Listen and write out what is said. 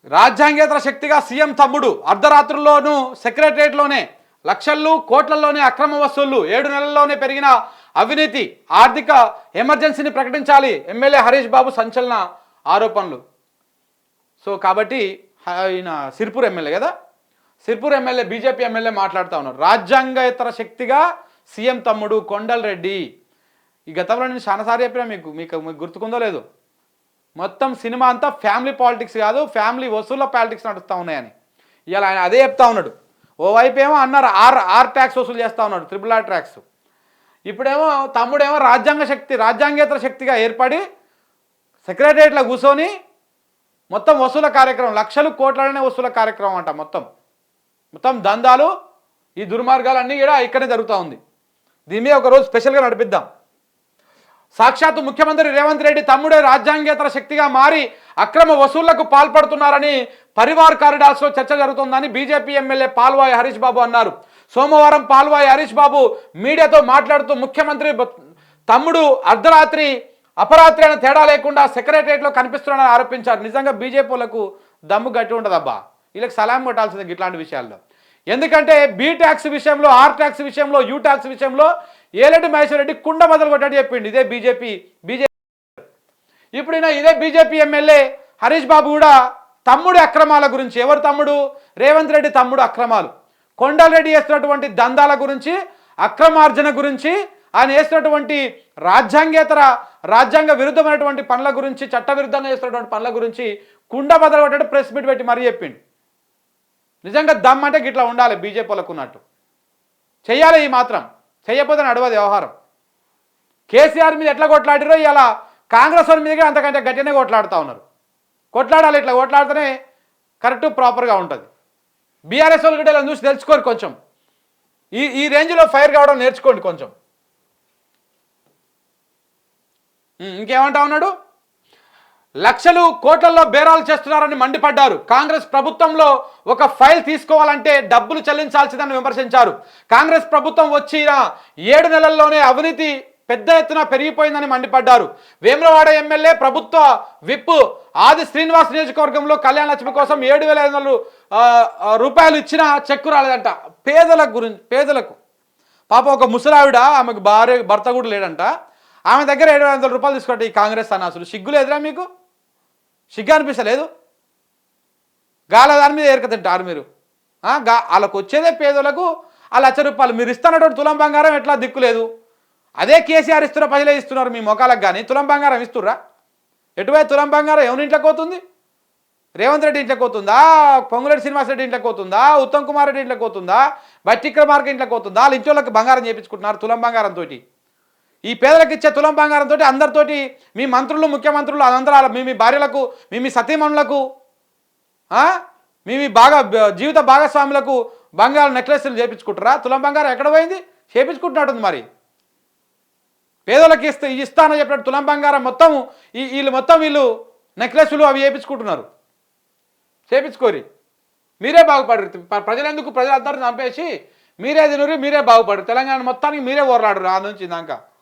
రాజ్యాంగేతర శక్తిగా సీఎం తమ్ముడు అర్ధరాత్రుల్లోనూ సెక్రటరియట్లోనే లక్షల్లో కోట్లలోనే అక్రమ వసూళ్లు 7 నెలల్లోనే పెరిగిన అవినీతి ఆర్థిక ఎమర్జెన్సీని ప్రకటించాలి ఎమ్మెల్యే హరీష్ బాబు సంచలన ఆరోపణలు. సో కాబట్టి ఆయన సిర్పూర్ ఎమ్మెల్యే కదా, సిర్పూర్ ఎమ్మెల్యే బీజేపీ ఎమ్మెల్యే మాట్లాడుతూ ఉన్నారు. రాజ్యాంగేతర శక్తిగా సీఎం తమ్ముడు కొండలరెడ్డి. ఈ గతంలో నేను చాలాసార్లు చెప్పినా మీకు గుర్తుకుందో లేదో, మొత్తం సినిమా అంతా ఫ్యామిలీ పాలిటిక్స్ కాదు, ఫ్యామిలీ వసూళ్ళ పాలిటిక్స్ నడుస్తూ ఉన్నాయని ఇలా ఆయన అదే చెప్తా ఉన్నాడు. ఓవైపు ఏమో అన్నారు ఆర్ ట్యాక్స్ వసూలు చేస్తూ ఉన్నాడు, RRR ట్యాక్స్. ఇప్పుడేమో తమ్ముడేమో రాజ్యాంగేతర శక్తిగా ఏర్పడి సెక్రటరియట్లో కూర్చొని మొత్తం వసూల కార్యక్రమం, లక్షలు కోట్లనే వసూల కార్యక్రమం అంట. మొత్తం దందాలు, ఈ దుర్మార్గాలన్నీ కూడా ఇక్కడే జరుగుతూ ఉంది. దీని మీద ఒకరోజు స్పెషల్గా నడిపిద్దాం. సాక్షాత్తు ముఖ్యమంత్రి రేవంత్ రెడ్డి తమ్ముడే రాజ్యాంగేతర శక్తిగా మారి అక్రమ వసూళ్లకు పాల్పడుతున్నారని పరివార్ కారిడార్స్లో చర్చ జరుగుతుందని బీజేపీ ఎమ్మెల్యే పాల్వాయి హరీష్ బాబు అన్నారు. సోమవారం పాల్వాయి హరీష్ బాబు మీడియాతో మాట్లాడుతూ ముఖ్యమంత్రి తమ్ముడు అపరాత్రి అయిన తేడా లేకుండా సెక్రటరియట్లో కనిపిస్తున్నారని ఆరోపించారు. నిజంగా బీజేపీ వాళ్ళకు దమ్ము గట్టి ఉండదబ్బా, వీళ్ళకి సలాం కొట్టాల్సింది ఇట్లాంటి విషయాల్లో. ఎందుకంటే బీ ట్యాక్స్ విషయంలో, ఆర్ ట్యాక్స్ విషయంలో, యూ ట్యాక్స్ విషయంలో ఏలటి మహేశ్వర్ రెడ్డి కుండ మొదలు కొట్టని చెప్పిండు ఇదే బీజేపీ. ఇప్పుడు ఇదే బీజేపీ ఎమ్మెల్యే హరీష్ బాబు కూడా తమ్ముడి అక్రమాల గురించి, ఎవరు తమ్ముడు, రేవంత్ రెడ్డి తమ్ముడు అక్రమాలు, కొండలరెడ్డి చేస్తున్నటువంటి దందాల గురించి, అక్రమార్జన గురించి, ఆయన చేస్తున్నటువంటి రాజ్యాంగ విరుద్ధమైనటువంటి పనుల గురించి, చట్టవిరుద్ధంగా చేస్తున్నటువంటి పనుల గురించి కుండ మొదలు కొట్టడం ప్రెస్ మీట్ పెట్టి మరీ చెప్పిండు. నిజంగా దమ్ అంటే గిట్లా ఉండాలి బీజేపీ వాళ్ళకు ఉన్నట్టు, చెయ్యాలి. ఈ మాత్రం చెయ్యకపోతే నడవదు వ్యవహారం. కేసీఆర్ మీద ఎట్లా కొట్లాడిరో ఇలా కాంగ్రెస్ వాళ్ళ మీదగా అంతకంటే గట్టినే కొట్లాడుతూ ఉన్నారు. కొట్లాడాలి, ఇట్లా కొట్లాడితేనే కరెక్ట్ ప్రాపర్గా ఉంటుంది. బీఆర్ఎస్ వాళ్ళు కూడా ఇలా చూసి తెలుసుకోండి, కొంచెం ఈ రేంజ్లో ఫైర్ కావడం నేర్చుకోండి కొంచెం. ఇంకేమంటా ఉన్నాడు, లక్షలు కోట్లలో బేరాలు చేస్తున్నారని మండిపడ్డారు. కాంగ్రెస్ ప్రభుత్వంలో ఒక ఫైల్ తీసుకోవాలంటే డబ్బులు చెల్లించాల్సిందని విమర్శించారు. కాంగ్రెస్ ప్రభుత్వం వచ్చిన 7 నెలల్లోనే అవినీతి పెద్ద ఎత్తున పెరిగిపోయిందని మండిపడ్డారు. వేములవాడ ఎమ్మెల్యే ప్రభుత్వ విప్ ఆది శ్రీనివాస్ నియోజకవర్గంలో కళ్యాణ లక్ష్మి కోసం 7,500 రూపాయలు ఇచ్చిన చెక్కు రాలేదంట. పేదలకు పాప ఒక ముసలావిడ, ఆమెకు భర్త కూడా లేడంట, ఆమె దగ్గర 7,500 రూపాయలు తీసుకుంటే ఈ కాంగ్రెస్ సన్నాసులు సిగ్గు లేదురా మీకు? సిగ్గు అనిపిస్తలేదు? గాల దాని మీద ఏరక తింటారు మీరు. వాళ్ళకు వచ్చేదే పేదలకు ఆ 1,00,000 రూపాయలు. మీరు ఇస్తున్నటువంటి తులం బంగారం ఎట్లా దిక్కులేదు. అదే కేసీఆర్ ఇస్తున్న ప్రజలే ఇస్తున్నారు మీ మొఖాలకు, కానీ తులం బంగారం ఇస్తుర్రా? ఎటువైపు తులం బంగారం ఎవరి ఇంట్లోకి పోతుంది? రేవంత్ రెడ్డి ఇంట్లోకి పోతుందా? పొంగులేటి శ్రీనివాసరెడ్డి ఇంట్లోకి పోతుందా? ఉత్తమ్ కుమార్ రెడ్డి ఇంట్లోకి పోతుందా? బట్టి విక్రమార్క ఇంట్లోకి పోతుందా? వాళ్ళ ఇంట్లోకి బంగారం చేయించుకుంటున్నారు తులం బంగారంతో. ఈ పేదలకు ఇచ్చే తులం బంగారంతో అందరితోటి మీ మంత్రులు, ముఖ్యమంత్రులు అందరూ మీ భార్యలకు, మీ సతీమణులకు, మీ జీవిత భాగస్వాములకు బంగారం నెక్లెస్లు చేయించుకుంటారా? తులం బంగారం ఎక్కడ పోయింది? చేయించుకుంటున్నట్టుంది. మరి పేదలకు ఇస్తానని చెప్పినట్టు తులం బంగారం మొత్తం వీళ్ళు నెక్లెస్లు అవి చేయించుకుంటున్నారు. చేయించుకోరి, మీరే బాగుపడరు. ప్రజలందరూ చంపేసి మీరే తినరు, మీరే బాగుపడరు. తెలంగాణ మొత్తానికి మీరే ఓరలాడరు ఆ నుంచి దాకా.